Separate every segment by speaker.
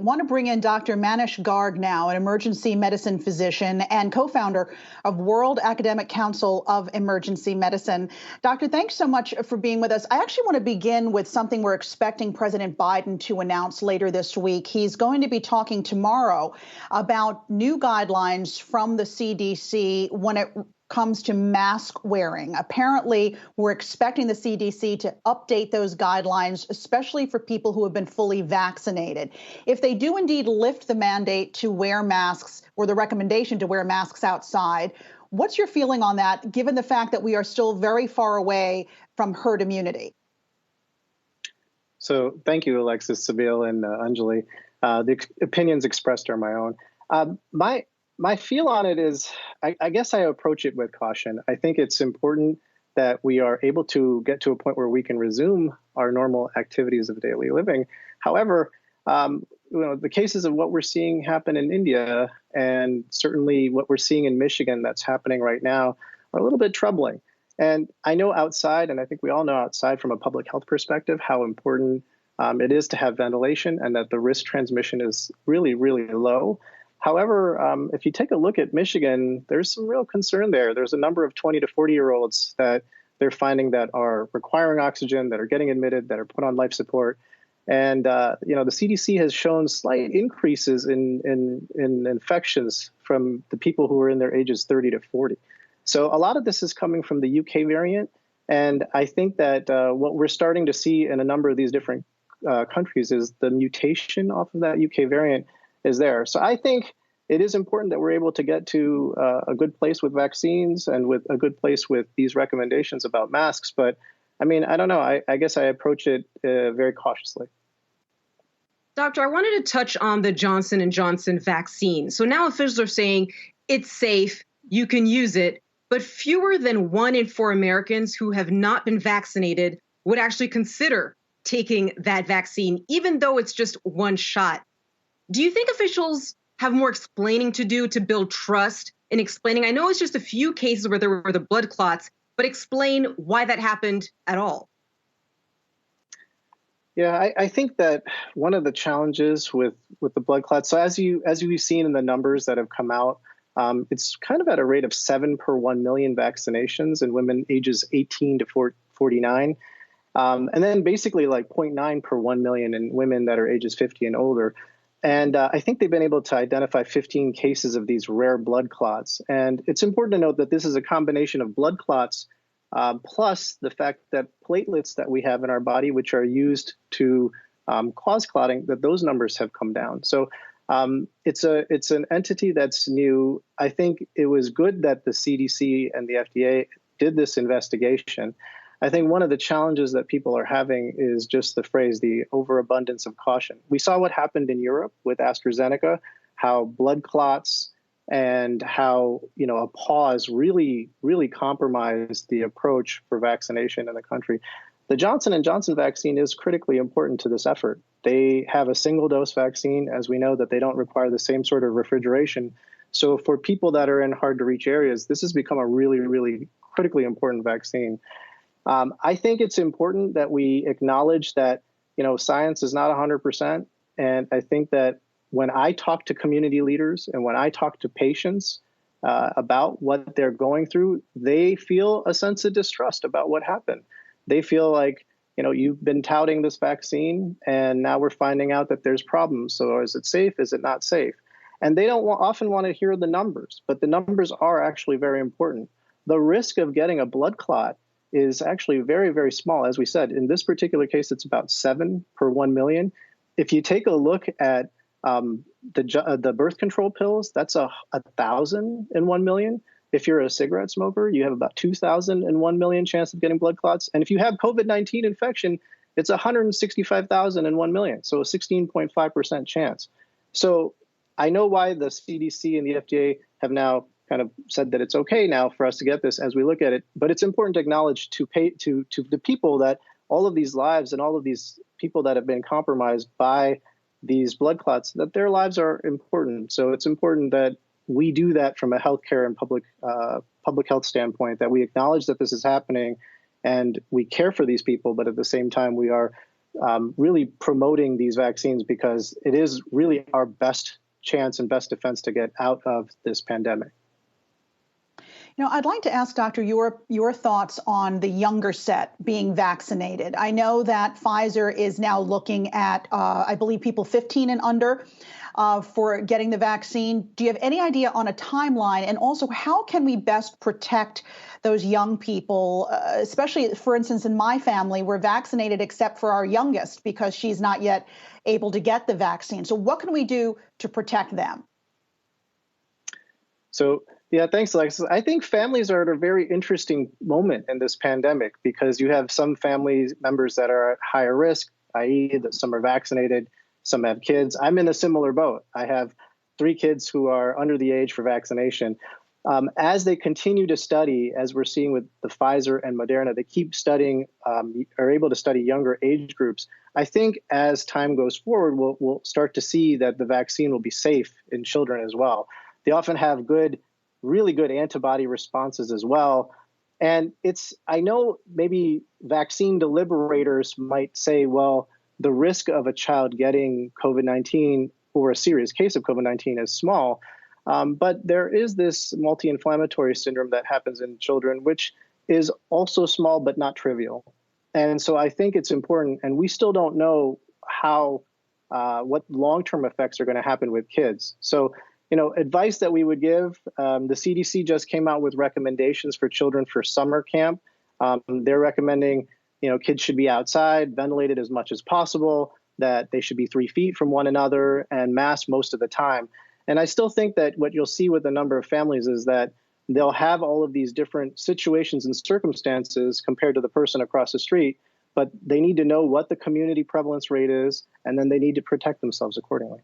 Speaker 1: want to bring in Dr. Manish Garg now, an emergency medicine physician and co-founder of World Academic Council of Emergency Medicine. Doctor, thanks so much for being with us. I actually want to begin with something we're expecting President Biden to announce later this week. He's going to be talking tomorrow about new guidelines from the CDC when it comes to mask wearing. Apparently, we're expecting the CDC to update those guidelines, especially for people who have been fully vaccinated. If they do indeed lift the mandate to wear masks or the recommendation to wear masks outside, what's your feeling on that, given the fact that we are still very far away from herd immunity?
Speaker 2: So thank you, Alexis, Sibile, and Anjali. The opinions expressed are my own. My feel on it is, I guess I approach it with caution. I think it's important that we are able to get to a point where we can resume our normal activities of daily living. However, the cases of what we're seeing happen in India and certainly what we're seeing in Michigan that's happening right now are a little bit troubling. And I know outside, and I think we all know outside from a public health perspective, how important it is to have ventilation and that the risk transmission is really, really low. However, if you take a look at Michigan, there's some real concern there. There's a number of 20 to 40-year-olds that they're finding that are requiring oxygen, that are getting admitted, that are put on life support. And, the CDC has shown slight increases in infections from the people who are in their ages 30 to 40. So a lot of this is coming from the UK variant. And I think that what we're starting to see in a number of these different countries is the mutation off of that UK variant is there. So I think it is important that we're able to get to a good place with vaccines and with a good place with these recommendations about masks. But I mean, I don't know. I guess I approach it very cautiously.
Speaker 3: Doctor, I wanted to touch on the Johnson & Johnson vaccine. So now officials are saying it's safe, you can use it, but fewer than 1 in 4 Americans who have not been vaccinated would actually consider taking that vaccine, even though it's just one shot. Do you think officials have more explaining to do to build trust in explaining? I know it's just a few cases where there were the blood clots, but explain why that happened at all.
Speaker 2: Yeah, I think that one of the challenges with the blood clots, so as you've seen in the numbers that have come out, it's kind of at a rate of 7 per 1 million vaccinations in women ages 18 to 49. And then basically like 0.9 per 1 million in women that are ages 50 and older. And I think they've been able to identify 15 cases of these rare blood clots. And it's important to note that this is a combination of blood clots plus the fact that platelets that we have in our body, which are used to cause clotting, that those numbers have come down. So it's an entity that's new. I think it was good that the CDC and the FDA did this investigation. I think one of the challenges that people are having is just the phrase, the overabundance of caution. We saw what happened in Europe with AstraZeneca, how blood clots and how, a pause really, really compromised the approach for vaccination in the country. The Johnson & Johnson vaccine is critically important to this effort. They have a single dose vaccine, as we know that they don't require the same sort of refrigeration. So for people that are in hard to reach areas, this has become a really, really critically important vaccine. I think it's important that we acknowledge that, science is not 100%. And I think that when I talk to community leaders and when I talk to patients about what they're going through, they feel a sense of distrust about what happened. They feel like, you've been touting this vaccine and now we're finding out that there's problems. So is it safe? Is it not safe? And they don't often want to hear the numbers, but the numbers are actually very important. The risk of getting a blood clot is actually very, very small. As we said, in this particular case, it's about 7 per 1 million. If you take a look at the birth control pills, that's 1,000 in 1 million. If you're a cigarette smoker, you have about 2,000 in 1 million chance of getting blood clots. And if you have COVID-19 infection, it's 165,000 in 1 million. So a 16.5% chance. So I know why the CDC and the FDA have now kind of said that it's okay now for us to get this as we look at it. But it's important to acknowledge to the people that all of these lives and all of these people that have been compromised by these blood clots, that their lives are important. So it's important that we do that from a healthcare and public health standpoint, that we acknowledge that this is happening and we care for these people, but at the same time, we are really promoting these vaccines because it is really our best chance and best defense to get out of this pandemic.
Speaker 1: I'd like to ask, Doctor, your thoughts on the younger set being vaccinated. I know that Pfizer is now looking at, I believe, people 15 and under for getting the vaccine. Do you have any idea on a timeline? And also, how can we best protect those young people, especially, for instance, in my family, we're vaccinated except for our youngest because she's not yet able to get the vaccine. So what can we do to protect them?
Speaker 2: So, yeah, thanks, Alexis. I think families are at a very interesting moment in this pandemic because you have some family members that are at higher risk, i.e. that some are vaccinated, some have kids. I'm in a similar boat. I have 3 kids who are under the age for vaccination. As they continue to study, as we're seeing with the Pfizer and Moderna, they keep studying, are able to study younger age groups. I think as time goes forward, we'll start to see that the vaccine will be safe in children as well. They often have really good antibody responses as well. And I know maybe vaccine deliberators might say, well, the risk of a child getting COVID-19 or a serious case of COVID-19 is small. But there is this multi-inflammatory syndrome that happens in children, which is also small but not trivial. And so I think it's important, and we still don't know what long-term effects are going to happen with kids. So, advice that we would give, the CDC just came out with recommendations for children for summer camp. They're recommending, kids should be outside, ventilated as much as possible, that they should be 3 feet from one another and masked most of the time. And I still think that what you'll see with a number of families is that they'll have all of these different situations and circumstances compared to the person across the street, but they need to know what the community prevalence rate is, and then they need to protect themselves accordingly.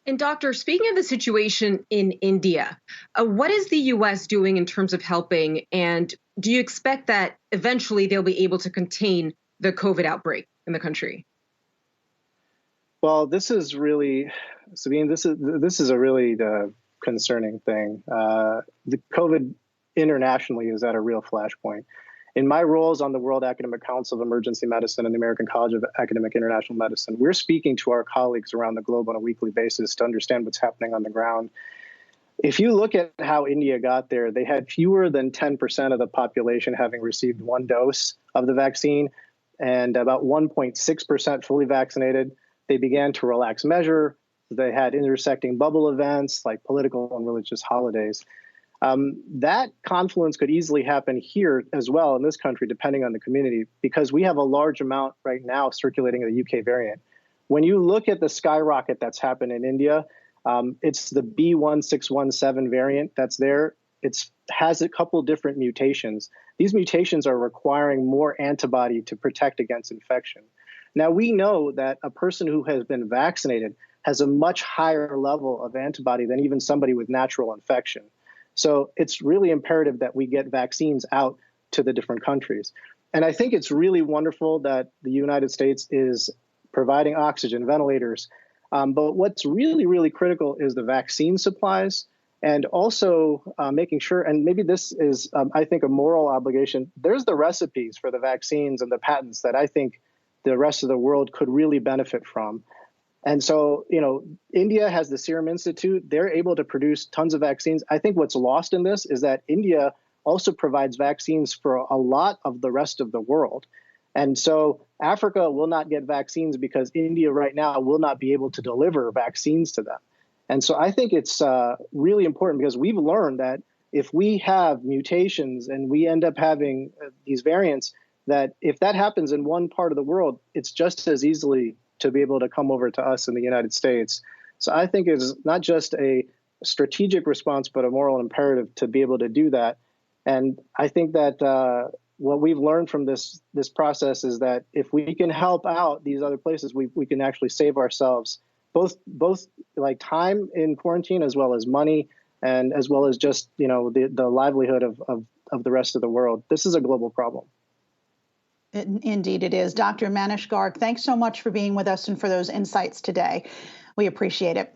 Speaker 3: And Doctor, speaking of the situation in India, what is the U.S. doing in terms of helping? And do you expect that eventually they'll be able to contain the COVID outbreak in the country?
Speaker 2: Well, this is really, Sabine, this is a really concerning thing. The COVID internationally is at a real flashpoint. In my roles on the World Academic Council of Emergency Medicine and the American College of Academic International Medicine, we're speaking to our colleagues around the globe on a weekly basis to understand what's happening on the ground. If you look at how India got there, they had fewer than 10% of the population having received 1 dose of the vaccine and about 1.6% fully vaccinated. They began to relax measure. They had intersecting bubble events like political and religious holidays. That confluence could easily happen here as well in this country, depending on the community, because we have a large amount right now circulating of the UK variant. When you look at the skyrocket that's happened in India, it's the B1617 variant that's there. It has a couple different mutations. These mutations are requiring more antibody to protect against infection. Now, we know that a person who has been vaccinated has a much higher level of antibody than even somebody with natural infection. So it's really imperative that we get vaccines out to the different countries. And I think it's really wonderful that the United States is providing oxygen, ventilators. But what's really, really critical is the vaccine supplies and also making sure, and maybe this is, I think, a moral obligation. There's the recipes for the vaccines and the patents that I think the rest of the world could really benefit from. And so, India has the Serum Institute. They're able to produce tons of vaccines. I think what's lost in this is that India also provides vaccines for a lot of the rest of the world. And so Africa will not get vaccines because India right now will not be able to deliver vaccines to them. And so I think it's really important because we've learned that if we have mutations and we end up having these variants, that if that happens in one part of the world, it's just as easily to be able to come over to us in the United States. So I think it's not just a strategic response, but a moral imperative to be able to do that. And I think that what we've learned from this process is that if we can help out these other places, we can actually save ourselves both like time in quarantine as well as money and as well as just the livelihood of the rest of the world. This is a global problem.
Speaker 1: Indeed it is. Dr. Manish Garg, thanks so much for being with us and for those insights today. We appreciate it.